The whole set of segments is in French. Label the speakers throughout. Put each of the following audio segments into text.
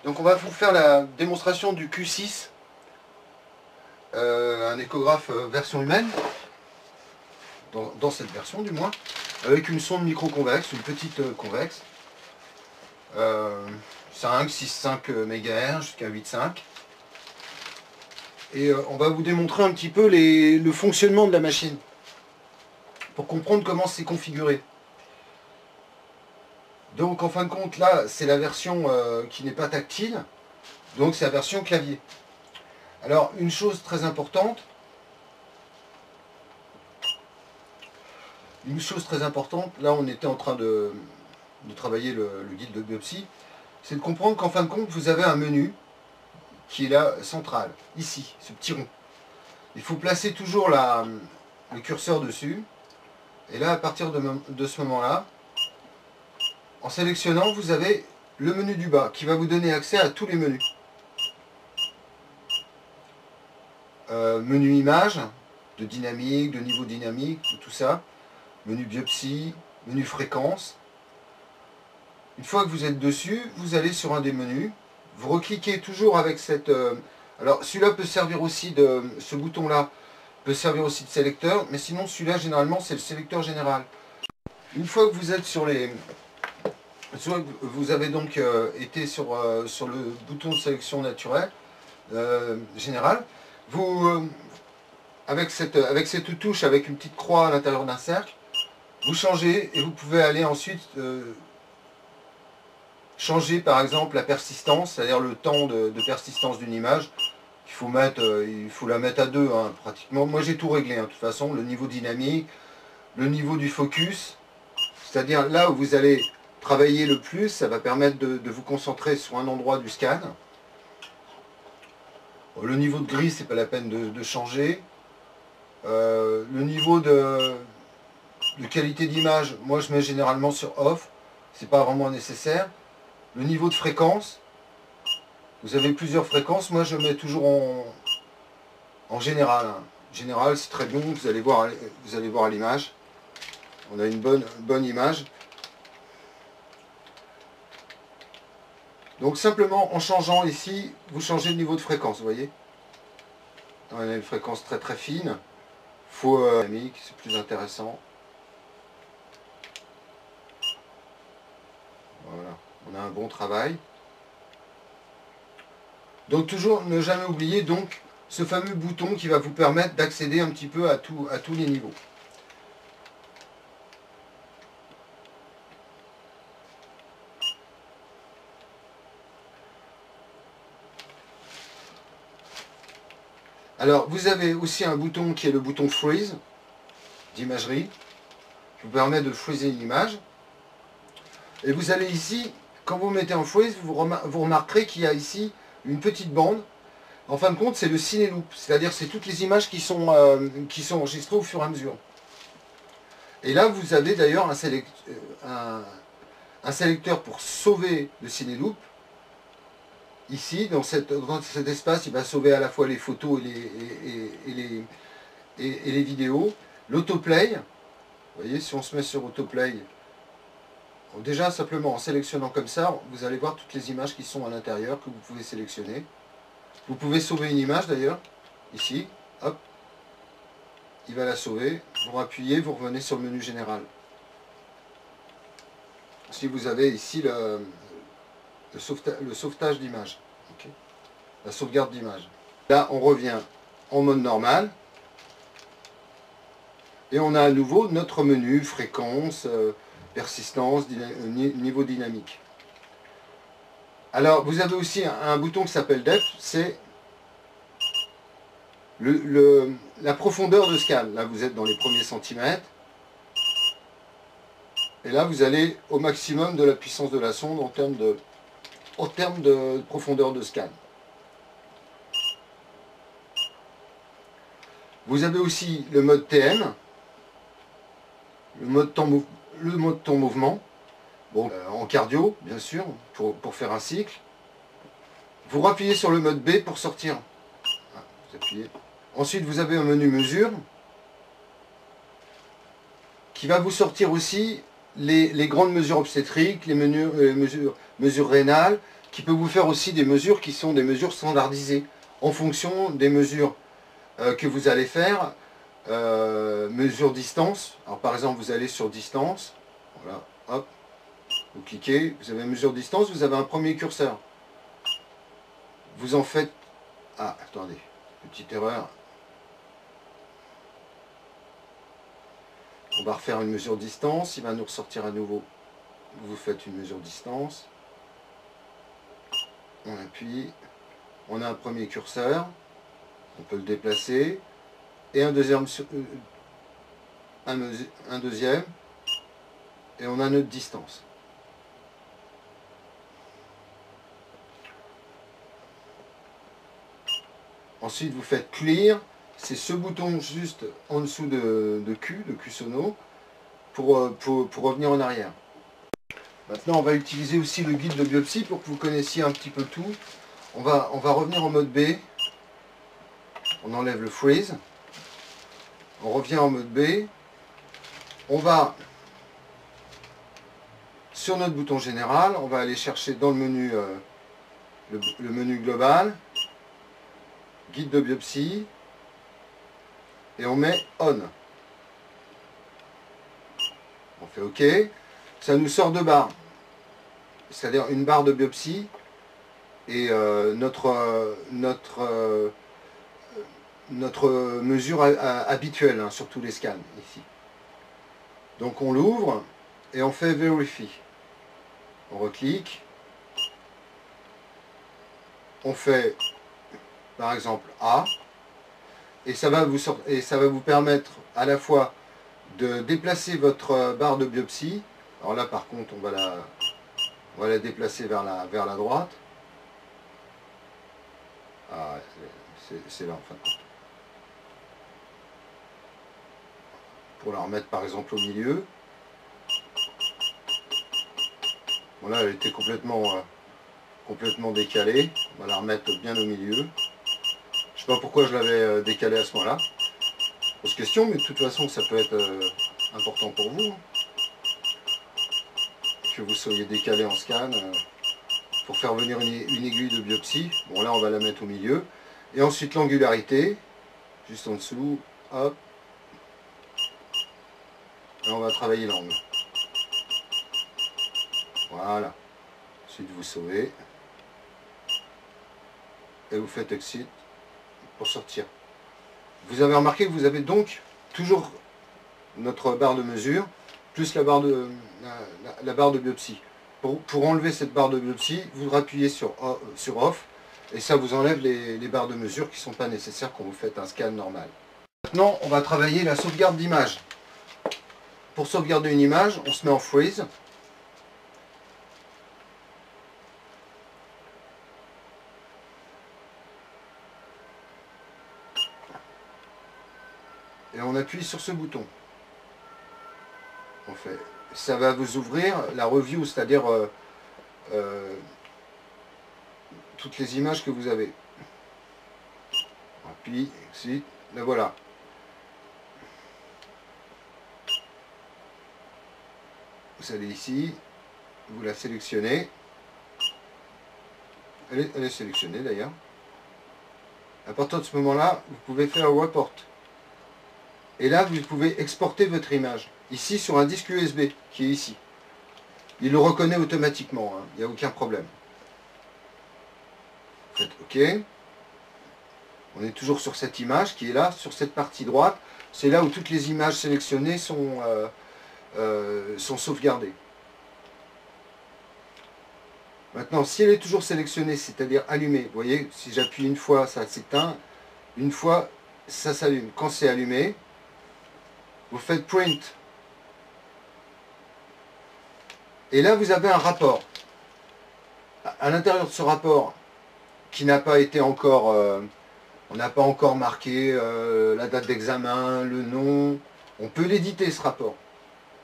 Speaker 1: Donc on va vous faire la démonstration du Q6, un échographe version humaine, dans cette version du moins, avec une sonde micro-convexe, une petite convexe, 5, 6, 5 MHz jusqu'à 8,5. Et on va vous démontrer un petit peu le fonctionnement de la machine, pour comprendre comment c'est configuré. Donc en fin de compte, là, c'est la version qui n'est pas tactile, donc c'est la version clavier. Alors, une chose très importante, là on était en train de travailler le guide de biopsie, c'est de comprendre qu'en fin de compte, vous avez un menu qui est là, central, ici, ce petit rond. Il faut placer toujours le curseur dessus, et là, à partir de ce moment-là, en sélectionnant, vous avez le menu du bas qui va vous donner accès à tous les menus. Menu image, de dynamique, de niveau dynamique, tout ça. Menu biopsie, menu fréquence. Une fois que vous êtes dessus, vous allez sur un des menus. Vous recliquez toujours avec cette... alors celui-là peut servir aussi de... Ce bouton-là peut servir aussi de sélecteur, mais sinon celui-là généralement c'est le sélecteur général. Une fois que vous êtes sur les... Vous avez donc été sur le bouton de sélection naturelle, générale. Vous, avec cette touche, avec une petite croix à l'intérieur d'un cercle, vous changez et vous pouvez aller ensuite changer par exemple la persistance, c'est-à-dire le temps de persistance d'une image. Il faut la mettre à 2 hein, pratiquement. Moi j'ai tout réglé hein, de toute façon, le niveau dynamique, le niveau du focus, c'est-à-dire là où vous allez travailler le plus, ça va permettre de vous concentrer sur un endroit du scan. Le niveau de gris, c'est pas la peine de changer. Le niveau de qualité d'image, moi je mets généralement sur off, c'est pas vraiment nécessaire. Le niveau de fréquence, vous avez plusieurs fréquences, moi je mets toujours en général. Hein. Général, c'est très bon, vous allez voir à l'image. On a une bonne image. Donc simplement en changeant ici, vous changez le niveau de fréquence, vous voyez. On a une fréquence très très fine. Faut dynamique, c'est plus intéressant. Voilà, on a un bon travail. Donc toujours ne jamais oublier donc ce fameux bouton qui va vous permettre d'accéder un petit peu à tous les niveaux. Alors vous avez aussi un bouton qui est le bouton Freeze d'imagerie, qui vous permet de freezer une image. Et vous allez ici, quand vous mettez en freeze, vous remarquerez qu'il y a ici une petite bande. En fin de compte, c'est le ciné-loop, c'est-à-dire c'est toutes les images qui sont enregistrées au fur et à mesure. Et là, vous avez d'ailleurs un sélecteur pour sauver le ciné-loop. Ici, dans cet espace, il va sauver à la fois les photos et les vidéos. L'autoplay, vous voyez, si on se met sur autoplay, déjà simplement en sélectionnant comme ça, vous allez voir toutes les images qui sont à l'intérieur que vous pouvez sélectionner. Vous pouvez sauver une image d'ailleurs, ici, hop, il va la sauver, vous appuyez, vous revenez sur le menu général. Si vous avez ici le sauvetage d'image, okay. La sauvegarde d'image. Là on revient en mode normal, et on a à nouveau notre menu, fréquence, persistance, niveau dynamique. Alors vous avez aussi un bouton qui s'appelle Depth, c'est la profondeur de scan. Là vous êtes dans les premiers centimètres. Et là vous allez au maximum de la puissance de la sonde en termes de profondeur de scan. Vous avez aussi le mode TM, le mode temps mouvement, bon, en cardio bien sûr, pour faire un cycle. Vous rappuyez sur le mode B pour sortir. Vous appuyez. Ensuite vous avez un menu mesure qui va vous sortir aussi les grandes mesures obstétriques, les mesures rénales, qui peut vous faire aussi des mesures qui sont des mesures standardisées en fonction des mesures que vous allez faire. Mesure distance. Alors par exemple, vous allez sur distance. Voilà, hop. Vous cliquez, vous avez mesure distance, vous avez un premier curseur. Vous en faites... Ah, attendez, petite erreur. On va refaire une mesure distance, il va nous ressortir à nouveau. Vous faites une mesure distance. On appuie. On a un premier curseur. On peut le déplacer. Et un deuxième. Un deuxième. Et on a notre distance. Ensuite, vous faites Clear. C'est ce bouton juste en dessous de Q, de Q sono, pour revenir en arrière. Maintenant, on va utiliser aussi le guide de biopsie pour que vous connaissiez un petit peu tout. On va revenir en mode B. On enlève le freeze. On revient en mode B. On va sur notre bouton général. On va aller chercher dans le menu, le menu global. Guide de biopsie. Et on met On. On fait OK. Ça nous sort deux barres. C'est-à-dire une barre de biopsie et notre mesure habituelle hein, sur tous les scans ici. Donc on l'ouvre et on fait Verify. On reclique. On fait par exemple A. Et ça va vous permettre à la fois de déplacer votre barre de biopsie. Alors là par contre on va la déplacer vers la droite. Ah, c'est là en fin de compte. Pour la remettre par exemple au milieu. Bon là elle était complètement décalée. On va la remettre bien au milieu. Je ne sais pas pourquoi je l'avais décalée à ce moment-là. Pose question, mais de toute façon ça peut être important pour vous. Hein. Que vous soyez décalé en scan pour faire venir une aiguille de biopsie. Bon là on va la mettre au milieu. Et ensuite l'angularité, juste en dessous, hop. Et on va travailler l'angle. Voilà. Ensuite vous sauvez. Et vous faites Exit pour sortir. Vous avez remarqué que vous avez donc toujours notre barre de mesure, plus la barre de biopsie. Pour enlever cette barre de biopsie, vous appuyez sur Off, et ça vous enlève les barres de mesure qui ne sont pas nécessaires quand vous faites un scan normal. Maintenant, on va travailler la sauvegarde d'image. Pour sauvegarder une image, on se met en Freeze. Et on appuie sur ce bouton. On fait. Ça va vous ouvrir la review, c'est-à-dire toutes les images que vous avez. On appuie, Exit, la voilà. Vous allez ici, vous la sélectionnez. Elle est sélectionnée d'ailleurs. À partir de ce moment-là, vous pouvez faire Report. Et là, vous pouvez exporter votre image. Ici, sur un disque USB, qui est ici. Il le reconnaît automatiquement, hein, il n'y a aucun problème. Faites OK. On est toujours sur cette image qui est là, sur cette partie droite. C'est là où toutes les images sélectionnées sont sauvegardées. Maintenant, si elle est toujours sélectionnée, c'est-à-dire allumée, vous voyez, si j'appuie une fois, ça s'éteint. Une fois, ça s'allume. Quand c'est allumé, vous faites Print. Et là, vous avez un rapport. À l'intérieur de ce rapport, qui n'a pas été encore... on n'a pas encore marqué la date d'examen, le nom. On peut l'éditer, ce rapport,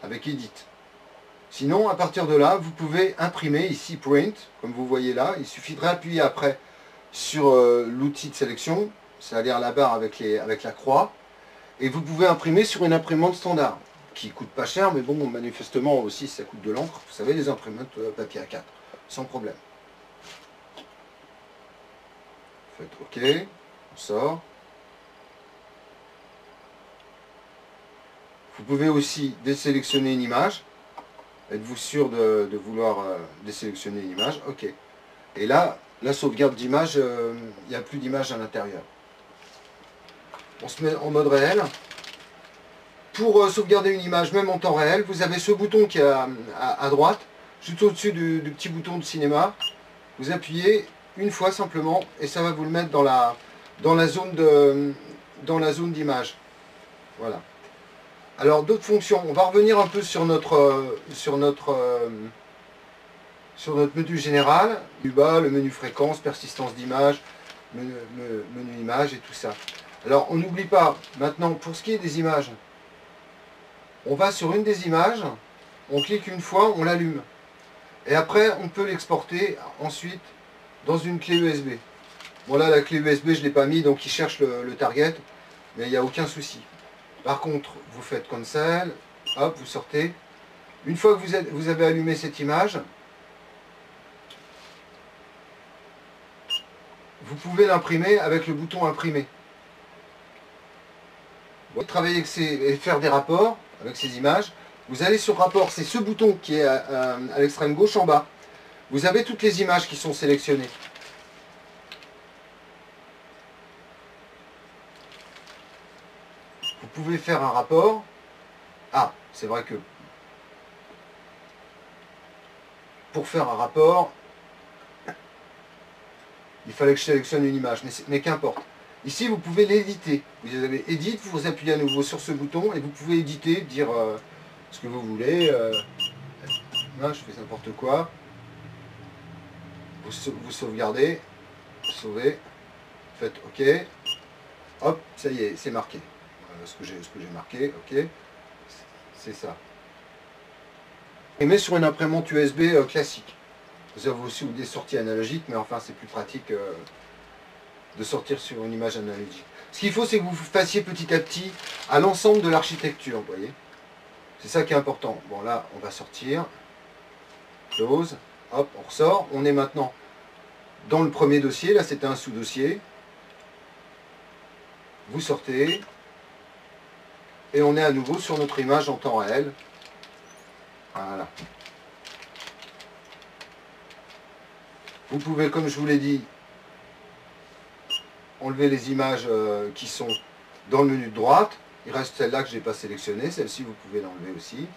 Speaker 1: avec Edit. Sinon, à partir de là, vous pouvez imprimer ici Print, comme vous voyez là. Il suffirait d'appuyer après sur l'outil de sélection, c'est-à-dire la barre avec la croix. Et vous pouvez imprimer sur une imprimante standard, qui coûte pas cher, mais bon, manifestement aussi, ça coûte de l'encre. Vous savez, les imprimantes papier A4, sans problème. faites OK, on sort. Vous pouvez aussi désélectionner une image. Êtes-vous sûr de vouloir désélectionner une image? OK. Et là, la sauvegarde d'image, il n'y a plus d'image à l'intérieur. On se met en mode réel. Pour sauvegarder une image, même en temps réel, vous avez ce bouton qui est à droite, juste au-dessus du petit bouton de cinéma. Vous appuyez une fois simplement et ça va vous le mettre dans la zone d'image. Voilà. Alors d'autres fonctions, on va revenir un peu sur notre menu général, du bas, le menu fréquence, persistance d'image, menu image et tout ça. Alors on n'oublie pas, maintenant pour ce qui est des images, on va sur une des images, on clique une fois, on l'allume. Et après on peut l'exporter ensuite dans une clé USB. Bon là la clé USB je ne l'ai pas mis donc il cherche le target, mais il n'y a aucun souci. Par contre, vous faites cancel, hop, vous sortez. Une fois que vous avez allumé cette image, vous pouvez l'imprimer avec le bouton imprimer. Vous travaillez et faire des rapports avec ces images. Vous allez sur rapport, c'est ce bouton qui est à l'extrême gauche en bas. Vous avez toutes les images qui sont sélectionnées. Vous pouvez faire un rapport. Ah, c'est vrai que pour faire un rapport, il fallait que je sélectionne une image, mais qu'importe. Ici, vous pouvez l'éditer. Vous avez Edit, vous appuyez à nouveau sur ce bouton et vous pouvez éditer, dire ce que vous voulez. Là, je fais n'importe quoi. Vous sauvegardez, sauvez, faites OK. Hop, ça y est, c'est marqué. Ce que j'ai marqué, OK. C'est ça. Et met sur une imprimante USB classique. Vous avez aussi des sorties analogiques, mais enfin c'est plus pratique de sortir sur une image analogique. Ce qu'il faut, c'est que vous fassiez petit à petit à l'ensemble de l'architecture, vous voyez. C'est ça qui est important. Bon là, on va sortir. Close. Hop, on ressort. On est maintenant dans le premier dossier. Là, c'était un sous-dossier. Vous sortez. Et on est à nouveau sur notre image en temps réel. Voilà. Vous pouvez, comme je vous l'ai dit, enlever les images qui sont dans le menu de droite. Il reste celle-là que je n'ai pas sélectionnée. Celle-ci, vous pouvez l'enlever aussi.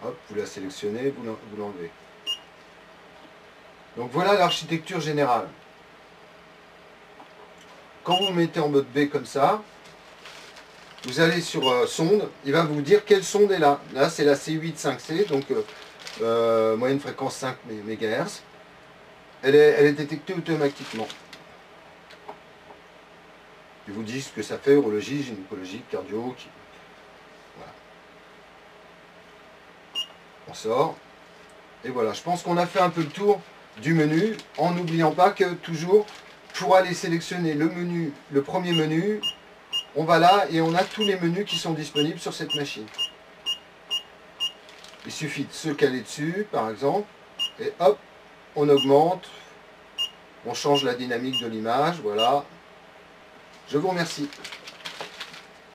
Speaker 1: Hop, vous la sélectionnez, vous l'enlevez. Donc voilà l'architecture générale. Quand vous mettez en mode B comme ça, vous allez sur sonde, il va vous dire quelle sonde est là. Là, c'est la C8-5C, donc moyenne fréquence 5 MHz. Elle est détectée automatiquement. Il vous dit ce que ça fait, urologie, gynécologie, cardio. Voilà. On sort. Et voilà, je pense qu'on a fait un peu le tour du menu, en n'oubliant pas que toujours, pour aller sélectionner le menu, le premier menu, on va là et on a tous les menus qui sont disponibles sur cette machine. Il suffit de se caler dessus, par exemple, et hop, on augmente, on change la dynamique de l'image, voilà. Je vous remercie.